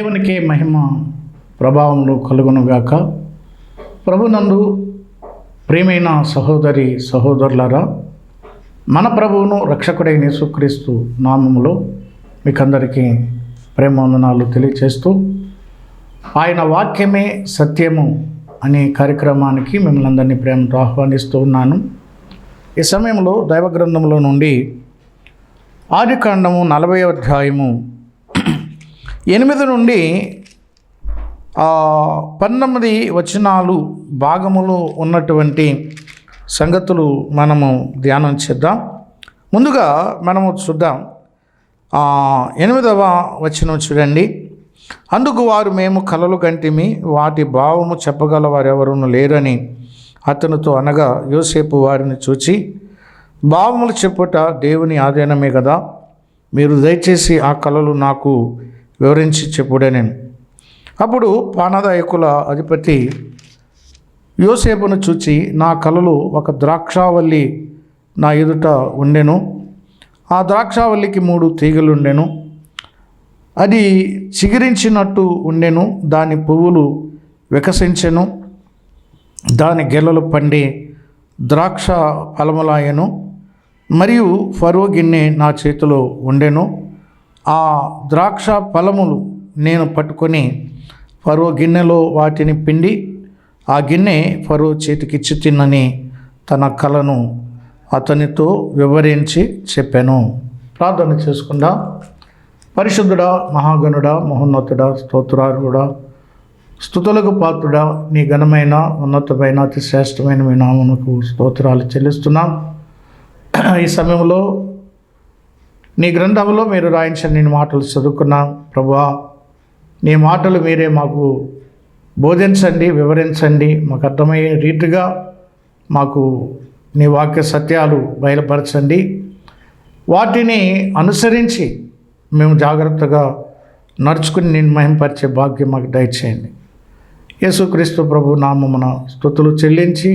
దేవునికి మహిమ ప్రభావములు కలుగునుగాక. ప్రభునందు ప్రియమైన సహోదరి సహోదరులారా, మన ప్రభువును రక్షకుడైన యేసుక్రీస్తు నామములో మీకందరికీ ప్రేమవందనాలు తెలియచేస్తూ, ఆయన వాక్యమే సత్యము అనే కార్యక్రమానికి మిమ్మల్ని అందరినీ ప్రేమతో ఆహ్వానిస్తూ ఉన్నాను. ఈ సమయంలో దైవ గ్రంథంలో నుండి ఆదికాండము 40వ అధ్యాయము 8 నుండి 19 వచనాలు భాగములు ఉన్నటువంటి సంగతులు మనము ధ్యానం చేద్దాం. ముందుగా మనము చూద్దాం. 8వ వచనం చూడండి. అందుకు వారు, మేము కలలు కంటిమి, వాటి భావము చెప్పగల వారెవరును లేరని అతనితో అనగా, యోసేపు వారిని చూచి, భావములు చెప్పుట దేవుని ఆధీనమే కదా, మీరు దయచేసి ఆ కలలు నాకు వివరించి చెప్పుడనెను. అప్పుడు పానదాయకుల అధిపతి యోసేపును చూచి, నా కలలు ఒక ద్రాక్షావల్లి నా ఎదుట ఉండెను. ఆ ద్రాక్షావల్లికి 3 తీగలుండెను. అది చిగిరించినట్టు ఉండెను. దాని పువ్వులు వికసించెను. దాని గెలలు పండి ద్రాక్ష ఫలములాయెను. మరియు ఫరో గిన్నె నా చేతిలో ఉండెను. ఆ ద్రాక్ష ఫలములు నేను పట్టుకొని ఫరో గిన్నెలో వాటిని పిండి ఆ గిన్నె ఫరో చేతికిచ్చి తిన్నని తన కలను అతనితో వివరించి చెప్పాను. ప్రార్థన చేసుకుందాం. పరిశుద్ధుడా, మహాగణుడా, మహోన్నతుడా, స్తోత్రార్హుడా, స్తుతులకు పాత్రుడా, నీ ఘనమైన ఉన్నతమైన అతి శ్రేష్టమైన మీ నామమునకు స్తోత్రాలు చెల్లిస్తున్నాం. ఈ సమయంలో నీ గ్రంథంలో మీరు రాయించిన నీ మాటలు చదువుకున్నాం. ప్రభువా, నీ మాటలు మీరే మాకు బోధించండి, వివరించండి. మాకు అర్థమయ్యే రీతిగా మాకు నీ వాక్య సత్యాలు బయలుపరచండి. వాటిని అనుసరించి మేము జాగ్రత్తగా నడుచుకుని నేను మహింపరిచే భాగ్యం మాకు దయచేయండి. యేసుక్రీస్తు ప్రభు నామమున స్తుతులు చెల్లించి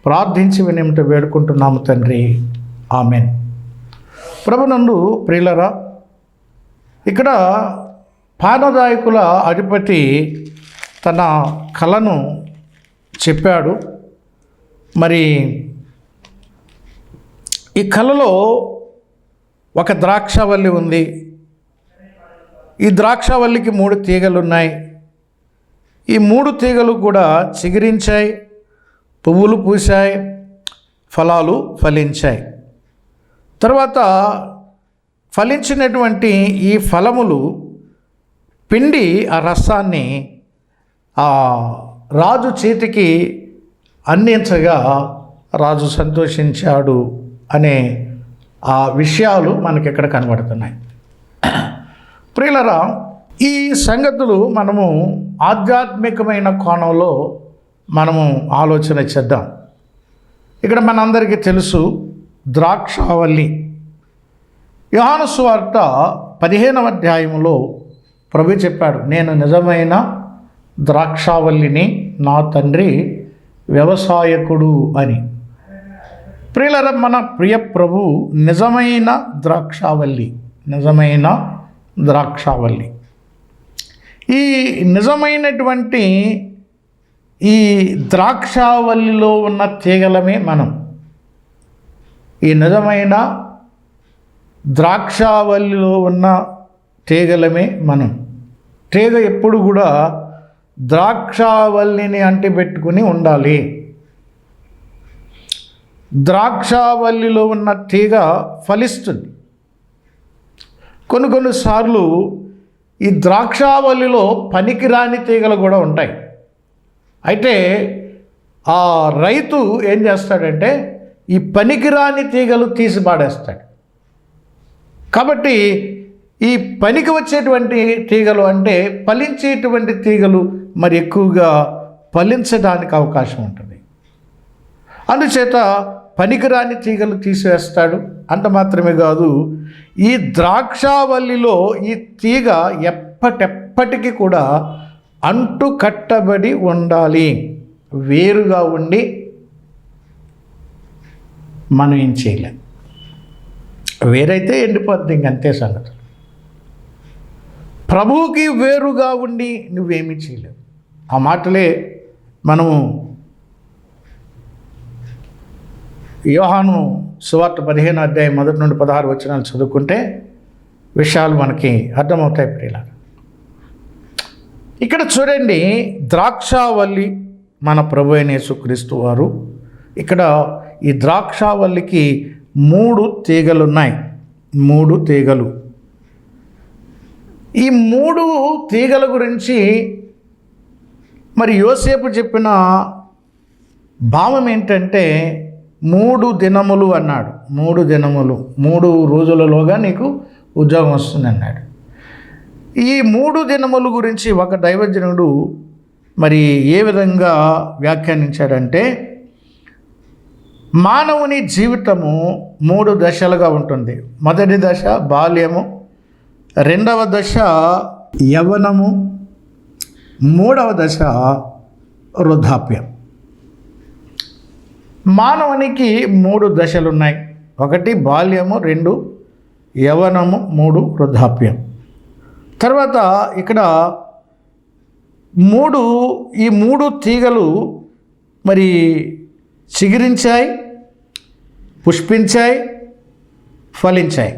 ప్రార్థించి వినేమిట వేడుకుంటున్నాము తండ్రి, ఆమెన్. ప్రభునందు ప్రియులరా, ఇక్కడ పానదాయకుల అధిపతి తన కలను చెప్పాడు. మరి ఈ కలలో ఒక ద్రాక్షావల్లి ఉంది. ఈ ద్రాక్షావల్లికి 3 తీగలు ఉన్నాయి. ఈ 3 తీగలు కూడా చిగురించాయి, పువ్వులు పూసాయి, ఫలాలు ఫలించాయి. తర్వాత ఫలించినటువంటి ఈ ఫలములు పిండి ఆ రసాన్ని ఆ రాజు చేతికి అందించగా రాజు సంతోషించాడు అనే ఆ విషయాలు మనకి ఇక్కడ కనబడుతున్నాయి. ప్రియులరా, ఈ సంగతులు మనము ఆధ్యాత్మికమైన కోణంలో మనము ఆలోచన చేద్దాం. ఇక్కడ మనందరికీ తెలుసు ద్రాక్షావల్లి. యోహాను సువార్త 15వ అధ్యాయంలో ప్రభు చెప్పాడు, నేను నిజమైన ద్రాక్షావల్లిని, నా తండ్రి వ్యవసాయకుడు అని. ప్రియులరా, మన ప్రియ ప్రభు నిజమైన ద్రాక్షావల్లి, నిజమైన ద్రాక్షావల్లి. ఈ నిజమైనటువంటి ఈ ద్రాక్షావల్లిలో ఉన్న తీగలమే మనం. ఈ నిజమైన ద్రాక్షావల్లిలో ఉన్న తీగలమే మనం. తీగ ఎప్పుడు కూడా ద్రాక్షావల్లిని అంటిపెట్టుకుని ఉండాలి. ద్రాక్షావల్లిలో ఉన్న తీగ ఫలిస్తుంది. కొన్నిసార్లు ఈ ద్రాక్షావల్లిలో పనికిరాని తీగలు కూడా ఉంటాయి. అయితే ఆ రైతు ఏం చేస్తాడంటే ఈ పనికిరాని తీగలు తీసి పాడేస్తాడు. కాబట్టి ఈ పనికి వచ్చేటువంటి తీగలు అంటే ఫలించేటువంటి తీగలు మరి ఎక్కువగా ఫలించడానికి అవకాశం ఉంటుంది. అందుచేత పనికిరాని తీగలు తీసివేస్తాడు. అంత మాత్రమే కాదు, ఈ ద్రాక్షావల్లిలో ఈ తీగ ఎప్పటికీ కూడా అంటు కట్టబడి ఉండాలి. వేరుగా ఉండి మనం ఏం చేయలేం. వేరైతే ఎండిపోద్ది, ఇంకంతే సంగతి. ప్రభువుకి వేరుగా ఉండి నువ్వేమీ చేయలేవు. ఆ మాటలే మనము యోహాను సువార్త 15వ అధ్యాయం 1 నుండి 16 వచనాలు చదువుకుంటే విషయాలు మనకి అర్థమవుతాయి ప్రియులారా. ఇక్కడ చూడండి, ద్రాక్షావల్లి మన ప్రభు అయిన యేసుక్రీస్తు వారు. ఇక్కడ ఈ ద్రాక్షావల్లికి 3 తీగలు ఉన్నాయి. 3 తీగలు. ఈ 3 తీగల గురించి మరి యోసేపు చెప్పిన భావం ఏంటంటే 3 దినములు అన్నాడు. 3 దినములు, 3 రోజులలోగా నీకు ఉద్యోగం వస్తుంది అన్నాడు. ఈ 3 దినముల గురించి ఒక దైవజనుడు మరి ఏ విధంగా వ్యాఖ్యానించాడంటే, మానవుని జీవితము 3 దశలుగా ఉంటుంది. మొదటి దశ బాల్యము, రెండవ దశ యవ్వనము, మూడవ దశ వృద్ధాప్యం. మానవునికి 3 దశలు ఉన్నాయి. 1 బాల్యము, 2 యవ్వనము, 3 వృద్ధాప్యం. తర్వాత ఇక్కడ 3 తీగలు మరి చిగురించాయి, పుష్పించాయి, ఫలించాయి.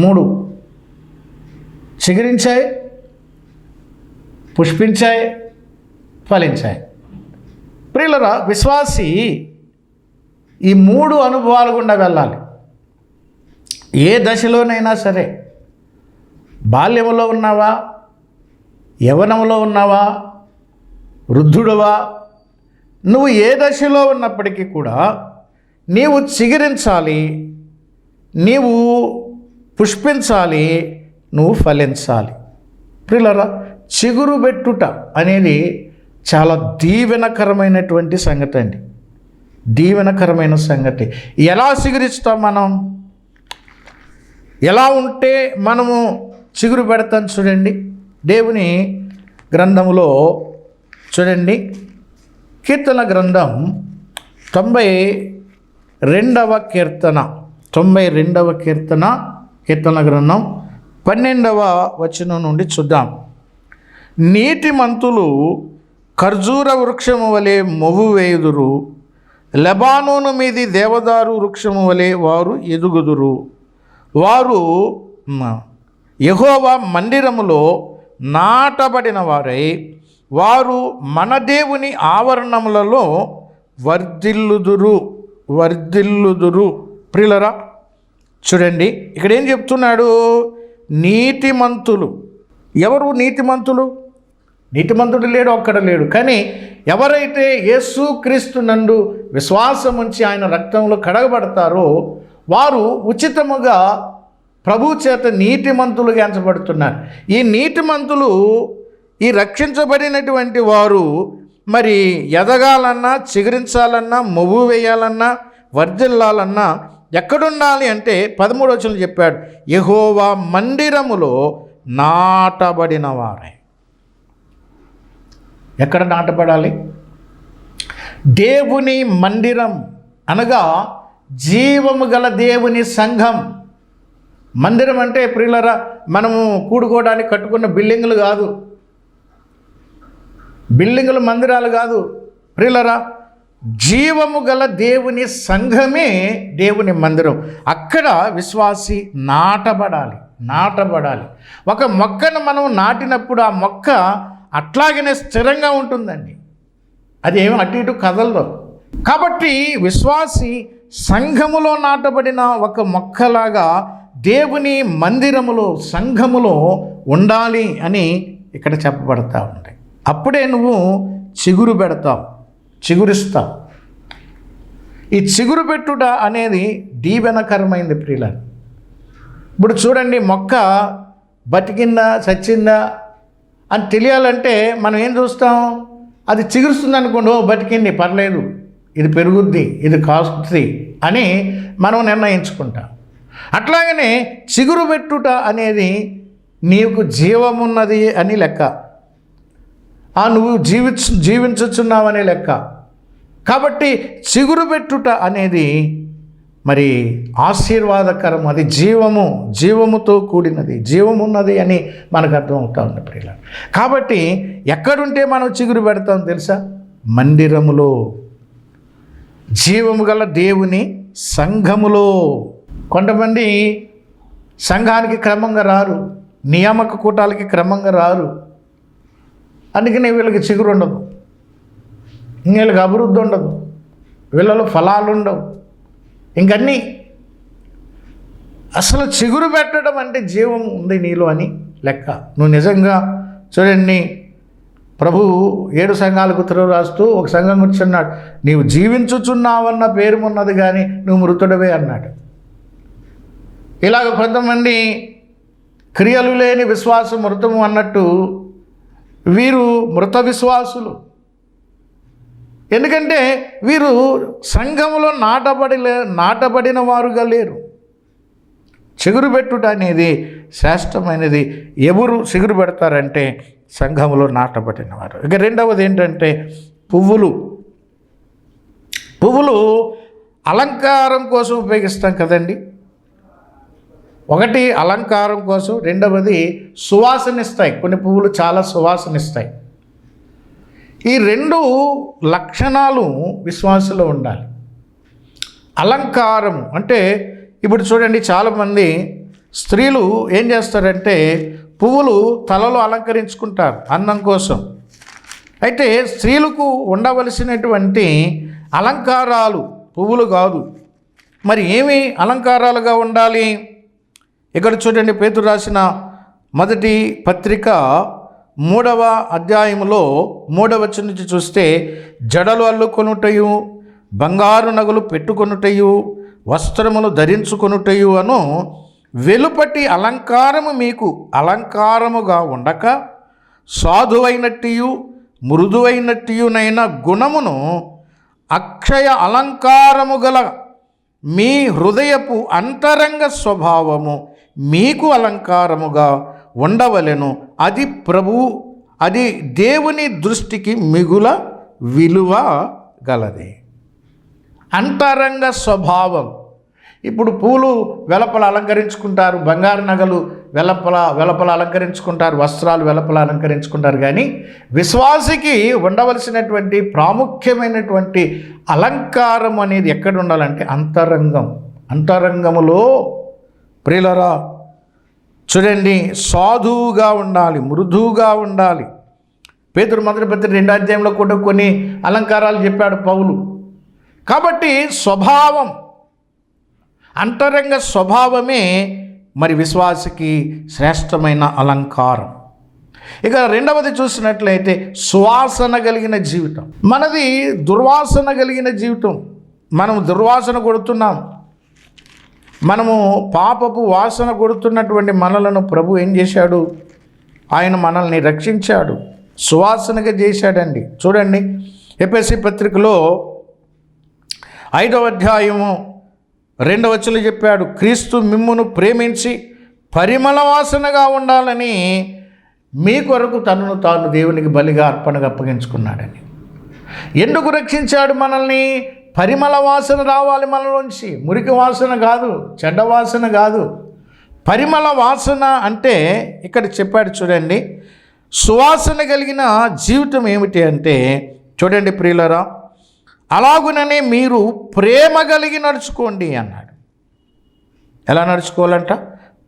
3 చిగురించాయి, పుష్పించాయి, ఫలించాయి. ప్రియులరా, విశ్వాసి ఈ 3 అనుభవాలు గుండా వెళ్ళాలి. ఏ దశలోనైనా సరే, బాల్యంలో ఉన్నావా, యవ్వనంలో ఉన్నావా, వృద్ధుడవా, నువ్వు ఏ దశలో ఉన్నప్పటికీ కూడా నీవు చిగురించాలి, నీవు పుష్పించాలి, నువ్వు ఫలించాలి. ప్రియులారా, చిగురు పెట్టుట అనేది చాలా దీవెనకరమైనటువంటి సంగతి అండి. దీవెనకరమైన సంగతి. ఎలా చిగురిస్తాం మనం? ఎలా ఉంటే మనము చిగురు పెడతాం? చూడండి, దేవుని గ్రంథములో చూడండి, కీర్తన గ్రంథం 92వ కీర్తన, 92వ కీర్తన గ్రంథం 12వ వచనం నుండి చూద్దాం. నీతిమంతులు ఖర్జూర వృక్షము వలె మొవ్వు వేయుదురు, లెబానోను మీది దేవదారు వృక్షము వలె వారు ఎదుగుదురు. వారు యెహోవా మందిరములో నాటబడిన వారై వారు మన దేవుని ఆవరణములలో వర్ధిల్లుదురు. ప్రియులరా, చూడండి, ఇక్కడ ఏం చెప్తున్నాడు? నీతిమంతులు. ఎవరు నీతిమంతులు? నీతిమంతుడు లేడు, ఒక్కడ లేడు. కానీ ఎవరైతే యేసుక్రీస్తు నందు విశ్వాసం ఉంచి ఆయన రక్తంలో కడగబడతారో వారు ఉచితముగా ప్రభు చేత నీతిమంతులుగా ఎంచబడుతున్నారు. ఈ నీతిమంతులు, ఈ రక్షించబడినటువంటి వారు మరి ఎదగాలన్నా, చిగురించాలన్నా, మొవ్వు వేయాలన్నా, వర్ధిల్లాలన్నా ఎక్కడుండాలి అంటే 13వ వచనం చెప్పాడు, యెహోవా మందిరములో నాటబడిన వారే. ఎక్కడ నాటబడాలి? దేవుని మందిరం అనగా జీవము గల దేవుని సంఘం. మందిరం అంటే ప్రియులరా, మనము కూడుకోవడానికి కట్టుకున్న బిల్డింగులు కాదు, బిల్డింగులు మందిరాలు కాదు ప్రియులరా. జీవము గల దేవుని సంఘమే దేవుని మందిరం. అక్కడ విశ్వాసి నాటబడాలి. ఒక మొక్కను మనం నాటినప్పుడు ఆ మొక్క అట్లాగనే స్థిరంగా ఉంటుందండి, అది ఏమో అటు ఇటు కదలదు. కాబట్టి విశ్వాసి సంఘములో నాటబడిన ఒక మొక్కలాగా దేవుని మందిరములో, సంఘములో ఉండాలి అని ఇక్కడ చెప్పబడతా ఉంది. అప్పుడే నువ్వు చిగురు పెడతావు, చిగురిస్తావు. ఈ చిగురు పెట్టుట అనేది దీవెనకరమైంది ప్రియులారా. ఇప్పుడు చూడండి, మొక్క బతికిందా చచ్చిందా అని తెలియాలంటే మనం ఏం చూస్తాం? అది చిగురుస్తుంది అనుకోండి, బతికింది, పర్లేదు, ఇది పెరుగుద్ది, ఇది కాస్తుంది అని మనం నిర్ణయించుకుంటాం. అట్లాగనే చిగురు పెట్టుట అనేది నీకు జీవమున్నది అని లెక్క, నువ్వు జీవించుచున్నావనే లెక్క. కాబట్టి చిగురు పెట్టుట అనేది మరి ఆశీర్వాదకరం, అది జీవముతో కూడినది, జీవమున్నది అని మనకు అర్థమవుతా ఉంది ప్రియులారా. కాబట్టి ఎక్కడుంటే మనం చిగురు పెడతాం తెలుసా? మందిరములో, జీవము గల దేవుని సంఘములో. కొంతమంది సంఘానికి క్రమంగా రారు, నియామక కూటాలకి క్రమంగా రారు, అందుకని వీళ్ళకి చిగురు ఉండదు, వీళ్ళకి అభివృద్ధి ఉండదు, వీళ్ళలో ఫలాలు ఉండవు, ఇంకన్నీ. అసలు చిగురు పెట్టడం అంటే జీవం ఉంది నీలో అని లెక్క. నువ్వు నిజంగా చూడండి, ప్రభు 7 సంఘాలకు ఉత్తరం రాస్తూ ఒక సంఘం గురించి అన్నాడు, నీవు జీవించుచున్నావన్న పేరు ఉన్నది కానీ నువ్వు మృతుడవే అన్నాడు. ఇలాగ కొంతమంది క్రియలు లేని విశ్వాసం మృతము అన్నట్టు వీరు మృత విశ్వాసులు. ఎందుకంటే వీరు సంఘములో నాటబడిన వారుగా లేరు. చిగురు పెట్టుట అనేది శ్రేష్టమైనది. ఎవరు చిగురు పెడతారంటే సంఘములో నాటబడిన వారు. ఇక రెండవది ఏంటంటే పువ్వులు అలంకారం కోసం ఉపయోగిస్తాం కదండి. ఒకటి అలంకారం కోసం, రెండవది సువాసనిస్తాయి. కొన్ని పువ్వులు చాలా సువాసనిస్తాయి. ఈ 2 లక్షణాలు విశ్వాసంలో ఉండాలి. అలంకారం అంటే ఇప్పుడు చూడండి, చాలామంది స్త్రీలు ఏం చేస్తారంటే పువ్వులు తలలో అలంకరించుకుంటారు అందం కోసం. అయితే స్త్రీలకు ఉండవలసినటువంటి అలంకారాలు పువ్వులు కాదు. మరి ఏమి అలంకారాలుగా ఉండాలి? ఇక్కడ చూడండి, పేతురు రాసిన మొదటి పత్రిక 3వ అధ్యాయంలో 3వ వచనం నుంచి చూస్తే, జడలు అల్లుకొనుటయు, బంగారు నగలు పెట్టుకొనుటయు, వస్త్రములు ధరించుకొనుటయు అను వెలుపటి అలంకారము మీకు అలంకారముగా ఉండక, సాధువైనట్టియు మృదువైనట్టియునైన గుణమును అక్షయ అలంకారము గల మీ హృదయపు అంతరంగ స్వభావము మీకు అలంకారముగా ఉండవలెను. అది దేవుని దృష్టికి మిగుల విలువ గలది. అంతరంగ స్వభావం. ఇప్పుడు పూలు వెలపల అలంకరించుకుంటారు, బంగారు నగలు వెలపల అలంకరించుకుంటారు, వస్త్రాలు వెలపల అలంకరించుకుంటారు. కానీ విశ్వాసికి ఉండవలసినటువంటి ప్రాముఖ్యమైనటువంటి అలంకారం అనేది ఎక్కడ ఉండాలంటే అంతరంగములో. ప్రియులరా చూడండి, సాధువుగా ఉండాలి, మృదువుగా ఉండాలి. పేతురు మొదటి పత్రిక 2వ అధ్యాయంలో కూడా కొన్ని అలంకారాలు చెప్పాడు పౌలు. కాబట్టి స్వభావం, అంతరంగ స్వభావమే మరి విశ్వాసికి శ్రేష్టమైన అలంకారం. ఇక రెండవది చూసినట్లయితే సువాసన కలిగిన జీవితం. మనది దుర్వాసన కలిగిన జీవితం. మనం దుర్వాసన కొడుతున్నాం. మనము పాపపు వాసన కొడుతున్నటువంటి మనలను ప్రభు ఏం చేశాడు? ఆయన మనల్ని రక్షించాడు, సువాసనగా చేశాడండి. చూడండి, ఎఫెసీ పత్రికలో 5వ అధ్యాయము 2వ వచనం చెప్పాడు, క్రీస్తు మిమ్మును ప్రేమించి పరిమళ వాసనగా ఉండాలని మీ కొరకు తనను తాను దేవునికి బలిగా అర్పణగా అప్పగించుకున్నాడని. ఎందుకు రక్షించాడు మనల్ని? పరిమళ వాసన రావాలి మనలోంచి, మురికి వాసన కాదు, చెడ్డ వాసన కాదు. పరిమళ వాసన అంటే ఇక్కడ చెప్పాడు చూడండి, సువాసన కలిగిన జీవితం ఏమిటి అంటే, చూడండి ప్రియులరా, అలాగుననే మీరు ప్రేమ కలిగి నడుచుకోండి అన్నాడు. ఎలా నడుచుకోవాలంట?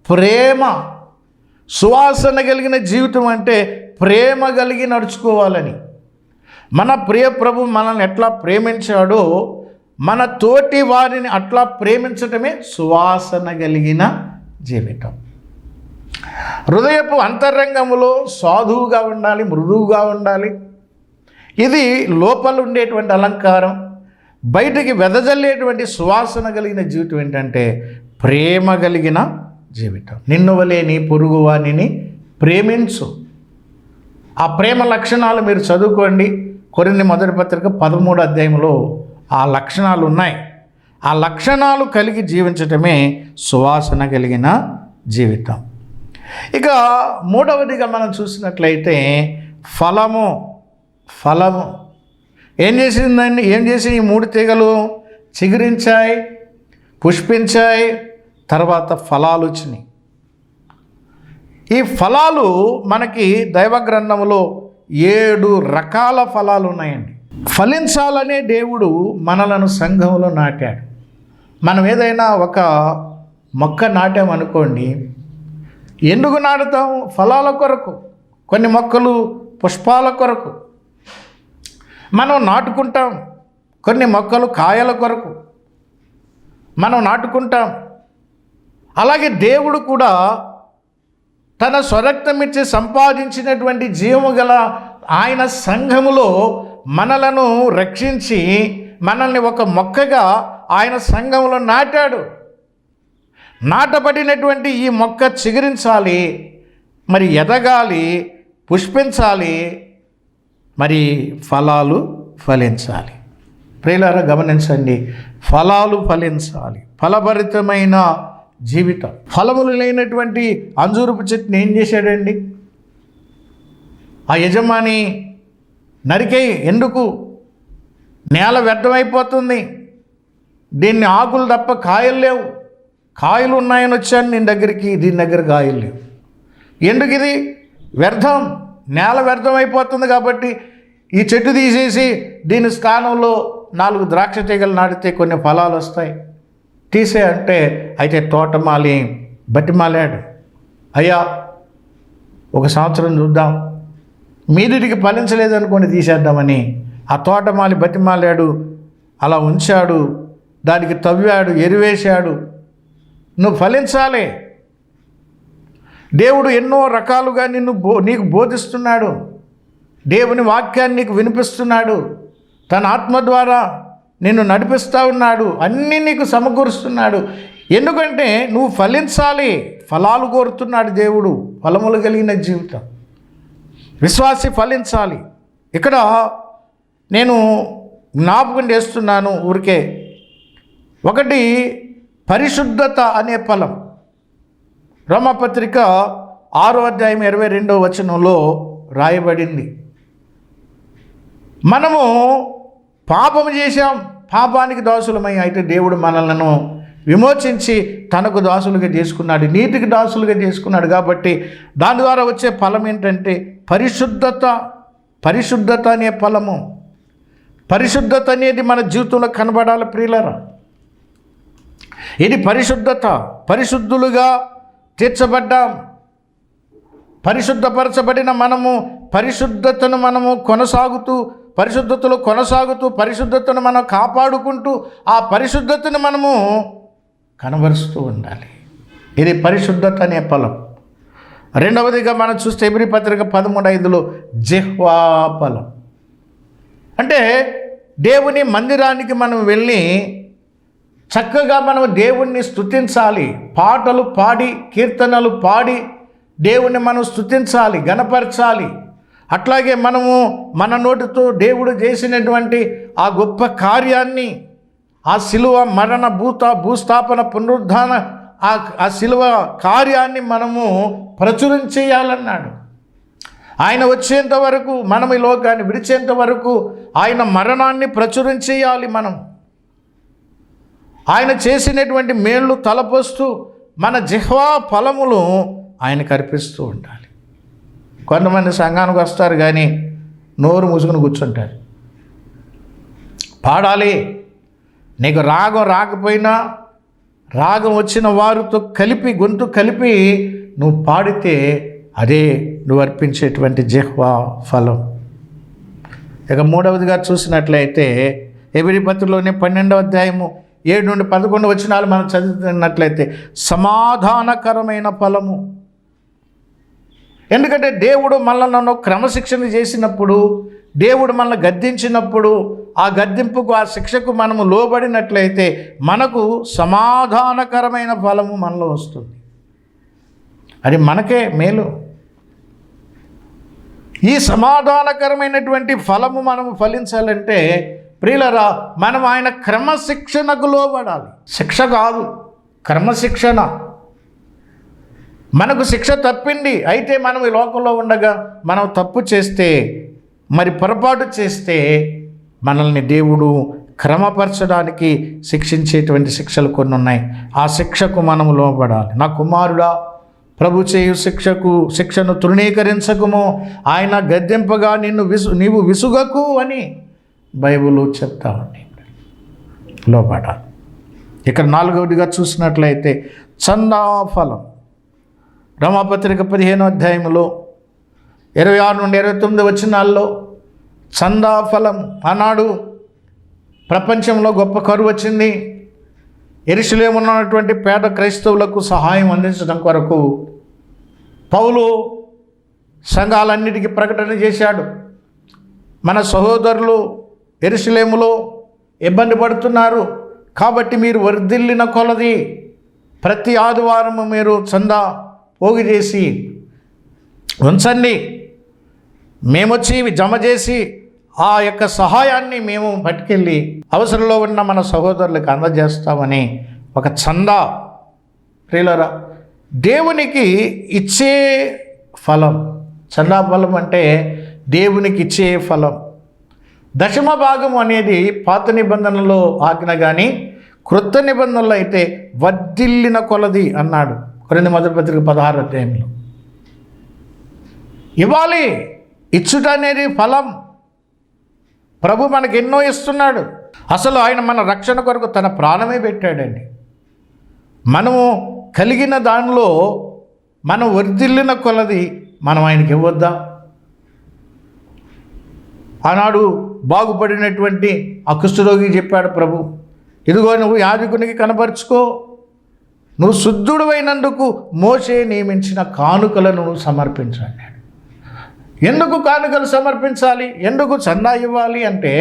ప్రేమ. సువాసన కలిగిన జీవితం అంటే ప్రేమ కలిగి నడుచుకోవాలని. మన ప్రియ ప్రభు మనల్ని ఎట్లా ప్రేమించాడో మన తోటి వారిని అట్లా ప్రేమించటమే సువాసన కలిగిన జీవితం. హృదయపు అంతరంగములో సాధువుగా ఉండాలి, మృదువుగా ఉండాలి. ఇది లోపల ఉండేటువంటి అలంకారం. బయటికి వెదజల్లేటువంటి సువాసన కలిగిన జీవితం ఏంటంటే ప్రేమ కలిగిన జీవితం. నిన్ను వలే నీ పొరుగు వానిని ప్రేమించు. ఆ ప్రేమ లక్షణాలు మీరు చదువుకోండి. కొరింథీ మొదటి పత్రిక 13వ అధ్యాయంలో ఆ లక్షణాలు ఉన్నాయి. ఆ లక్షణాలు కలిగి జీవించటమే సువాసన కలిగిన జీవితం. ఇక మూడవదిగా మనం చూసినట్లయితే ఫలము. ఏం చేసిందండి? ఏం చేసి ఈ 3 తీగలు చిగురించాయి? పుష్పించాయి, తర్వాత ఫలాలు వచ్చినాయి. ఈ ఫలాలు మనకి దైవ గ్రంథంలో 7 రకాల ఫలాలు ఉన్నాయండి. ఫలించాలనే దేవుడు మనలను సంఘంలో నాటాడు. మనం ఏదైనా ఒక మొక్క నాటామనుకోండి, ఎందుకు నాటుతాం? ఫలాల కొరకు. కొన్ని మొక్కలు పుష్పాల కొరకు మనం నాటుకుంటాం, కొన్ని మొక్కలు కాయల కొరకు మనం నాటుకుంటాం. అలాగే దేవుడు కూడా తన స్వరక్తమిచ్చి సంపాదించినటువంటి జీవము గల ఆయన సంఘములో మనలను రక్షించి మనల్ని ఒక మొక్కగా ఆయన సంఘములో నాటాడు. నాటబడినటువంటి ఈ మొక్క చిగురించాలి, మరి ఎదగాలి, పుష్పించాలి, మరి ఫలాలు ఫలించాలి. ప్రియులారా గమనించండి, ఫలాలు ఫలించాలి, ఫలభరితమైన జీవితం. ఫలములు లేనటువంటి అంజూరపు చెట్టుని ఏం చేశాడండి? ఆ యజమాని నరికేయి, ఎందుకు? నేల వ్యర్థమైపోతుంది, దీన్ని ఆకులు తప్ప కాయలు లేవు, కాయలు ఉన్నాయని వచ్చాను నేను దగ్గరికి, దీని దగ్గర కాయలు లేవు. ఎందుకు? ఇది వ్యర్థం, నేల వ్యర్థమైపోతుంది కాబట్టి ఈ చెట్టు తీసేసి దీని స్థానంలో 4 ద్రాక్ష తీగలు నాటితే కొన్ని ఫలాలు వస్తాయి. తీసే అంటే అయితే తోటమాలి బతిమాలాడు, అయ్యా 1 సంవత్సరం చూద్దాం, మీదిటికి ఫలించలేదనుకోండి తీసేద్దామని. ఆ తోటమాలి బతిమాలాడు, అలా ఉంచాడు, దానికి తవ్వాడు, ఎరువేశాడు. నువ్వు ఫలించాలి. దేవుడు ఎన్నో రకాలుగా నీకు బోధిస్తున్నాడు, దేవుని వాక్యాన్ని నీకు వినిపిస్తున్నాడు, తన ఆత్మ ద్వారా నిన్ను నడిపిస్తూ ఉన్నాడు, అన్నీ నీకు సమకూరుస్తున్నాడు. ఎందుకంటే నువ్వు ఫలించాలి, ఫలాలు కోరుతున్నాడు దేవుడు, ఫలములు కలిగిన జీవితం. విశ్వాసి ఫలించాలి. ఇక్కడ నేను జ్ఞాపకం చేస్తున్నాను ఊరికే. ఒకటి పరిశుద్ధత అనే ఫలం. రోమాపత్రిక 6వ అధ్యాయం 22వ వచనంలో రాయబడింది. మనము పాపము చేశాం, పాపానికి దాసులమై, అయితే దేవుడు మనలను విమోచించి తనకు దాసులుగా చేసుకున్నాడు, నీతికి దాసులుగా చేసుకున్నాడు. కాబట్టి దాని ద్వారా వచ్చే ఫలం ఏంటంటే పరిశుద్ధత. పరిశుద్ధత అనే ఫలము. పరిశుద్ధత అనేది మన జీవితంలో కనబడాలి ప్రియులారా. ఇది పరిశుద్ధత. పరిశుద్ధులుగా తీర్చబడ్డాం. పరిశుద్ధపరచబడిన మనము పరిశుద్ధతను కొనసాగుతూ పరిశుద్ధతను మనం కాపాడుకుంటూ ఆ పరిశుద్ధతను మనము కనబరుస్తూ ఉండాలి. ఇది పరిశుద్ధత అనే ఫలం. రెండవదిగా మనం చూస్తే హెబ్రీ పత్రిక 13:5లో జిహ్వా ఫలం. అంటే దేవుని మందిరానికి మనం వెళ్ళి చక్కగా మనం దేవుణ్ణి స్తుతించాలి, పాటలు పాడి, కీర్తనలు పాడి దేవుణ్ణి మనం స్తుతించాలి, గణపరచాలి. అట్లాగే మనము మన నోటితో దేవుడు చేసినటువంటి ఆ గొప్ప కార్యాన్ని, ఆ శిలువ మరణ భూస్థాపన పునరుద్ధాన ఆ శిలువ కార్యాన్ని మనము ప్రచురం చేయాలన్నాడు. ఆయన వచ్చేంత వరకు, మనం ఈ లోకాన్ని విడిచేంత వరకు ఆయన మరణాన్ని ప్రచురం చేయాలి. మనం ఆయన చేసినటువంటి మేళ్ళు తలపోస్తూ మన జిహ్వా ఫలములు ఆయనకు అర్పిస్తూ ఉండాలి. కొంతమంది సంఘానికి వస్తారు కానీ నోరు మూసుకుని కూర్చుంటారు. పాడాలి. నీకు రాగం రాకపోయినా రాగం వచ్చిన వారితో కలిపి, గొంతు కలిపి నువ్వు పాడితే అదే నువ్వు అర్పించేటువంటి జిహ్వా ఫలం. ఇక మూడవదిగా చూసినట్లయితే హెబ్రీ పత్రికలోనే 12వ అధ్యాయము 7 నుండి 11 వచనాలు మనం చదువుతున్నట్లయితే సమాధానకరమైన ఫలము. ఎందుకంటే దేవుడు మనల్ని క్రమశిక్షణ చేసినప్పుడు, దేవుడు మనల్ని గద్దించినప్పుడు, ఆ గద్దింపుకు, ఆ శిక్షకు మనము లోబడినట్లయితే మనకు సమాధానకరమైన ఫలము మనలో వస్తుంది. అది మనకే మేలు. ఈ సమాధానకరమైనటువంటి ఫలము మనము ఫలించాలంటే ప్రియులరా, మనం ఆయన క్రమశిక్షణకు లోబడాలి. శిక్ష కాదు, క్రమశిక్షణ. మనకు శిక్ష తప్పింది, అయితే మనం ఈ లోకంలో ఉండగా మనం తప్పు చేస్తే, మరి పొరపాటు చేస్తే మనల్ని దేవుడు క్రమపరచడానికి శిక్షించేటువంటి శిక్షలు కొన్ని ఉన్నాయి. ఆ శిక్షకు మనము లోబడాలి. నా కుమారుడా, ప్రభు చేయు శిక్షను తృణీకరించకుము, ఆయన గద్దెంపగా నీవు విసుగకు అని బైబిల్ చెప్తా ఉంది. లోబడాలి. ఇక్కడ 4వదిగా చూసినట్లయితే చందాఫలం. రోమాపత్రిక 15వ అధ్యాయంలో 26 నుండి 29 వచనాల్లో చందాఫలం. ఆనాడు ప్రపంచంలో గొప్ప కరువు వచ్చింది. యెరూషలేములో ఉన్నటువంటి పేద క్రైస్తవులకు సహాయం అందించడం కొరకు పౌలు సంఘాలన్నిటికీ ప్రకటన చేశాడు. మన సహోదరులు యెరూషలేములో ఇబ్బంది పడుతున్నారు కాబట్టి మీరు వర్ధిల్లిన కొలది ప్రతి ఆదివారము మీరు చందా పోగు చేసి ఉంచండి, మేమొచ్చి జమ చేసి ఆ యొక్క సహాయాన్ని మేము పట్టుకెళ్ళి అవసరంలో ఉన్న మన సహోదరులకు అందజేస్తామని ఒక చందా. ప్రియులారా, దేవునికి ఇచ్చే ఫలం. చందా ఫలం అంటే దేవునికి ఇచ్చే ఫలం. దశమ భాగం అనేది పాత నిబంధనలో ఆజ్ఞ, కానీ క్రొత్త నిబంధనలో అయితే వర్ధిల్లిన కొలది అన్నాడు. కొరింథీ మొదటి పత్రిక 16వ అధ్యాయంలో. ఇవ్వాలి. ఇచ్చుట అనేది ఫలం. ప్రభు మనకి ఎన్నో ఇస్తున్నాడు. అసలు ఆయన మన రక్షణ కొరకు తన ప్రాణమే పెట్టాడండి. మనము కలిగిన దానిలో మనం వర్ధిల్లిన కొలది మనం ఆయనకి ఇవ్వద్దా? ఆనాడు బాగుపడినటువంటి ఆ కుష్ఠరోగికి చెప్పాడు ప్రభు, ఇదిగో నువ్వు యాజకునికి కనపరుచుకో, నువ్వు శుద్ధుడు అయినందుకు మోషే నియమించిన కానుకలను నువ్వు సమర్పించాలి. ఎందుకు కానుకలు సమర్పించాలి, ఎందుకు చందా ఇవ్వాలి అంటే,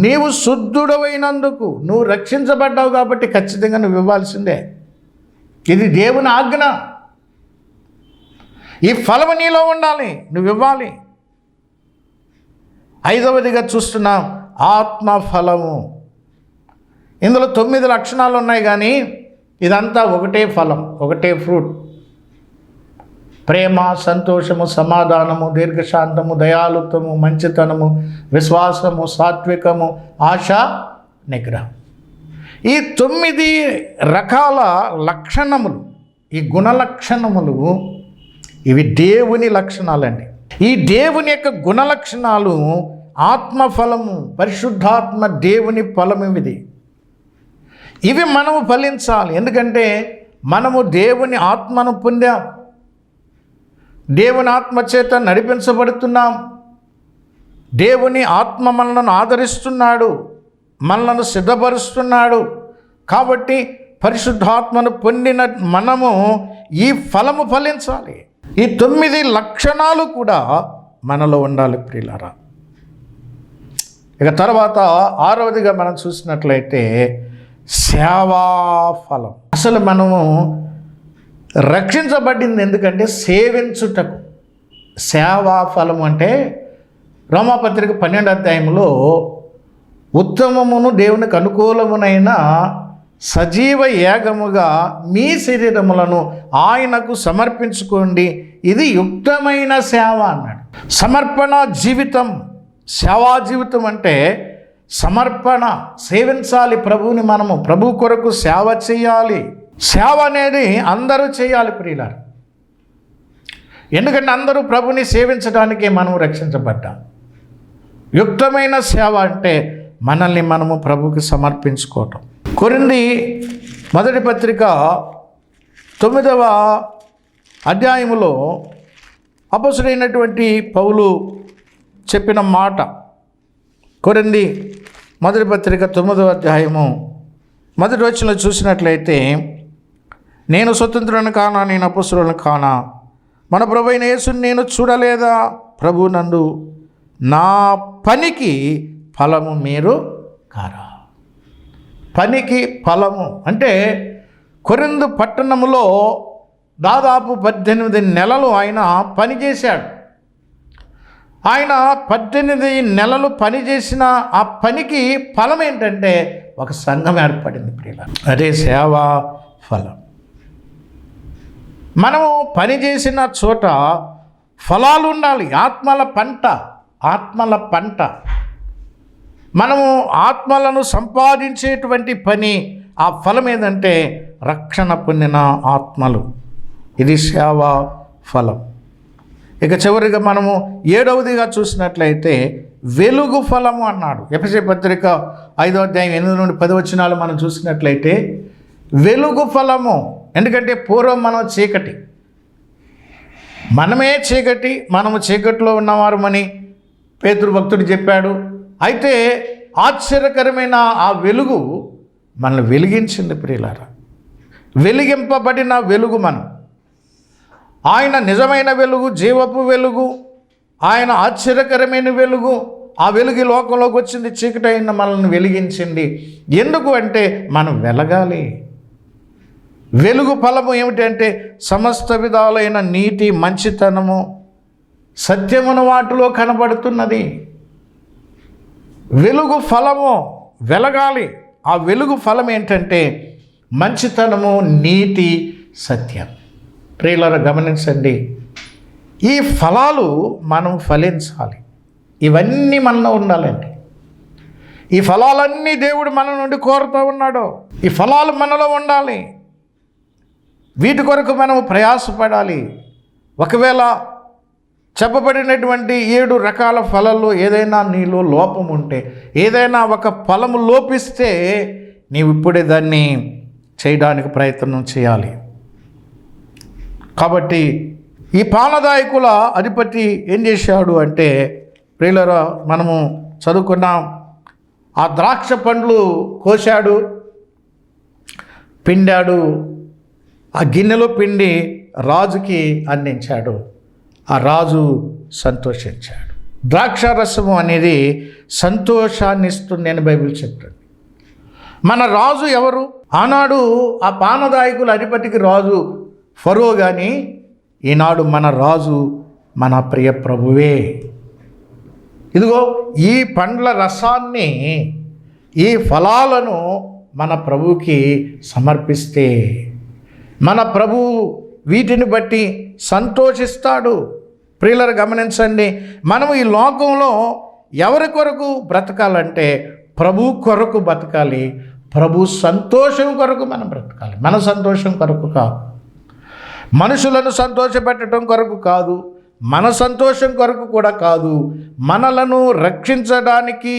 నీవు శుద్ధుడవైనందుకు, నువ్వు రక్షించబడ్డావు కాబట్టి ఖచ్చితంగా నువ్వు ఇవ్వాల్సిందే. ఇది దేవుని ఆజ్ఞ. ఈ ఫలము నీలో ఉండాలి, నువ్వు ఇవ్వాలి. 5వదిగా చూస్తున్నాం ఆత్మఫలము. ఇందులో 9 లక్షణాలు ఉన్నాయి, కానీ ఇదంతా ఒకటే ఫలం, ఒకటే ఫ్రూట్. ప్రేమ, సంతోషము, సమాధానము, దీర్ఘశాంతము, దయాళుత్వము, మంచితనము, విశ్వాసము, సాత్వికము, ఆశ, నిగ్రహం. ఈ 9 రకాల లక్షణములు, ఈ గుణలక్షణములు, ఇవి దేవుని లక్షణాలండి. ఈ దేవుని యొక్క గుణలక్షణాలు ఆత్మఫలము, పరిశుద్ధాత్మ దేవుని ఫలము. ఇవి మనము ఫలించాలి. ఎందుకంటే మనము దేవుని ఆత్మను పొందాం, దేవుని ఆత్మ చేత నడిపించబడుతున్నాం. దేవుని ఆత్మ మనలను ఆదరిస్తున్నాడు, మనలను సిద్ధపరుస్తున్నాడు. కాబట్టి పరిశుద్ధాత్మను పొందిన మనము ఈ ఫలము ఫలించాలి. ఈ 9 లక్షణాలు కూడా మనలో ఉండాలి ప్రియులారా. ఇక తర్వాత 6వదిగా మనం చూసినట్లయితే సేవాఫలం. అసలు మనము రక్షించబడింది ఎందుకంటే సేవించుటకు. సేవాఫలం అంటే రోమాపత్రిక 12వ అధ్యాయంలో ఉత్తమమును దేవునికి అనుకూలమునైన సజీవ యాగముగా మీ శరీరములను ఆయనకు సమర్పించుకోండి, ఇది యుక్తమైన సేవ అన్నాడు. సమర్పణ జీవితం, సేవా జీవితం అంటే సమర్పణ. సేవించాలి ప్రభువుని. మనము ప్రభు కొరకు సేవ చేయాలి. సేవ అనేది అందరూ చేయాలి ప్రియులారా. ఎందుకంటే అందరూ ప్రభుని సేవించడానికే మనం రక్షించబడ్డాం. యుక్తమైన సేవ అంటే మనల్ని మనము ప్రభుకి సమర్పించుకోవటం. కొరింథీ మొదటి పత్రిక 9వ అధ్యాయములో అపొస్తలుడైనటువంటి పౌలు చెప్పిన మాట. కొరింథీ మొదటి పత్రిక 9వ అధ్యాయము 1వ వచనంలో చూసినట్లయితే, నేను స్వతంత్రులను కానా, నేను అపొస్తలులను కానా, మన ప్రభువైన యేసుని నేను చూడలేదా? ప్రభు నందు నా పనికి ఫలము మీరు కారా. పనికి ఫలము అంటే కొరింథు పట్టణములో దాదాపు 18 నెలలు ఆయన పనిచేశాడు. ఆయన 18 నెలలు పనిచేసిన ఆ పనికి ఫలం ఏంటంటే ఒక సంఘం ఏర్పడింది ప్రియులారా. అదే సేవా ఫలం. మనము పనిచేసిన చోట ఫలాలు ఉండాలి. ఆత్మల పంట, ఆత్మల పంట. మనము ఆత్మలను సంపాదించేటువంటి పని, ఆ ఫలం ఏంటంటే రక్షణ పొందిన ఆత్మలు. ఇది సేవా ఫలం. ఇక చివరిగా మనము 7వదిగా చూసినట్లయితే వెలుగు ఫలము అన్నాడు. ఎఫెసీ పత్రిక 5వ అధ్యాయం 8 నుండి 10 వచనాలు మనం చూసినట్లయితే వెలుగు ఫలము. ఎందుకంటే పూర్వం మనం చీకటి, మనమే చీకటి, మనము చీకటిలో ఉన్నవారమని పేతురు భక్తుడు చెప్పాడు. అయితే ఆశ్చర్యకరమైన ఆ వెలుగు మనల్ని వెలిగించింది ప్రియులారా. వెలిగింపబడిన వెలుగు మనం. ఆయన నిజమైన వెలుగు, జీవపు వెలుగు, ఆయన ఆశ్చర్యకరమైన వెలుగు. ఆ వెలుగు ఈ లోకంలోకి వచ్చింది, చీకటి అయిన మనల్ని వెలిగించింది. ఎందుకు అంటే మనం వెలగాలి. వెలుగు ఫలము ఏమిటంటే సమస్త విధాలైన నీతి, మంచితనము, సత్యమున వాటిలో కనబడుతున్నది. వెలుగు ఫలము వెలగాలి. ఆ వెలుగు ఫలం ఏంటంటే మంచితనము, నీతి, సత్యం. ప్రియులారా గమనించండి, ఈ ఫలాలు మనం ఫలించాలి. ఇవన్నీ మనలో ఉండాలండి. ఈ ఫలాలన్నీ దేవుడు మన నుండి కోరుతూ ఉన్నాడు. ఈ ఫలాలు మనలో ఉండాలి. వీటి కొరకు మనం ప్రయాసపడాలి. ఒకవేళ చెప్పబడినటువంటి 7 రకాల ఫలాల్లో ఏదైనా నీలో లోపం ఉంటే, ఏదైనా ఒక ఫలము లోపిస్తే, నీవు ఇప్పుడే దాన్ని చేయడానికి ప్రయత్నం చేయాలి. కాబట్టి ఈ పానదాయకుల అధిపతి ఏం చేశాడు అంటే, ప్రియులారా మనము చదువుకున్నాం, ఆ ద్రాక్ష పండ్లు కోశాడు, పిండాడు, ఆ గిన్నెలో పిండి రాజుకి అందించాడు. ఆ రాజు సంతోషించాడు. ద్రాక్ష రసము అనేది సంతోషాన్ని ఇస్తుంది అని బైబిల్ చెప్తుంది. మన రాజు ఎవరు? ఆనాడు ఆ పానదాయకుల అధిపతికి రాజు ఫరో, కానీ ఈనాడు మన రాజు మన ప్రియ ప్రభువే. ఇదిగో ఈ పండ్ల రసాన్ని, ఈ ఫలాలను మన ప్రభువుకి సమర్పిస్తే మన ప్రభువు వీటిని బట్టి సంతోషిస్తాడు. ప్రియులారా గమనించండి, మనం ఈ లోకంలో ఎవరి కొరకు బ్రతకాలంటే ప్రభు కొరకు బ్రతకాలి. ప్రభు సంతోషం కొరకు మనం బ్రతకాలి. మన సంతోషం కొరకు కాదు, మనుషులను సంతోషపెట్టడం కొరకు కాదు, మన సంతోషం కొరకు కూడా కాదు. మనలను రక్షించడానికి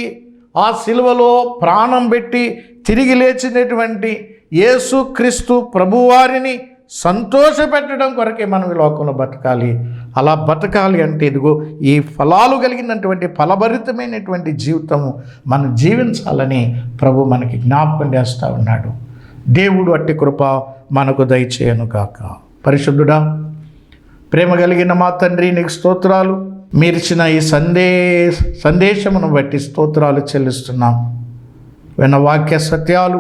ఆ సిలువలో ప్రాణం పెట్టి తిరిగి లేచినటువంటి యేసుక్రీస్తు ప్రభువారిని సంతోషపెట్టడం కొరకే మనం ఈ లోకంలో బతకాలి. అలా బతకాలి అంటే ఇదిగో ఈ ఫలాలు కలిగినటువంటి ఫలభరితమైనటువంటి జీవితము మనం జీవించాలని ప్రభు మనకి జ్ఞాపకం చేస్తూ ఉన్నాడు. దేవుడు అట్టి కృప మనకు దయచేయను గాక. పరిశుద్ధుడా, ప్రేమ కలిగిన మా తండ్రి, నీకు స్తోత్రాలు. మీరిచ్చిన ఈ సందేశమును బట్టి స్తోత్రాలు చెల్లిస్తున్నాం. విన్న వాక్య సత్యాలు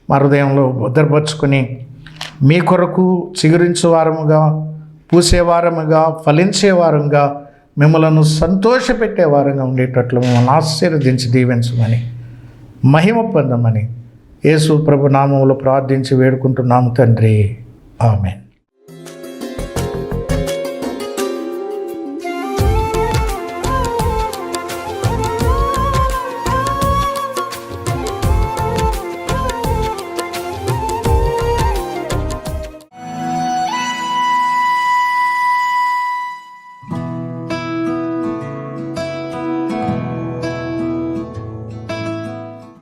మా హృదయంలో భద్రపరుచుకొని మీ కొరకు చిగురించేవారముగా, పూసేవారముగా, ఫలించేవారంగా, మిమ్మలను సంతోషపెట్టేవారంగా ఉండేటట్లు మిమ్మల్ని ఆశీర్వదించి దీవించమని, మహిమ పొందమని యేసు ప్రభు నామములో ప్రార్థించి వేడుకుంటున్నాము తండ్రి. ఆమేన్.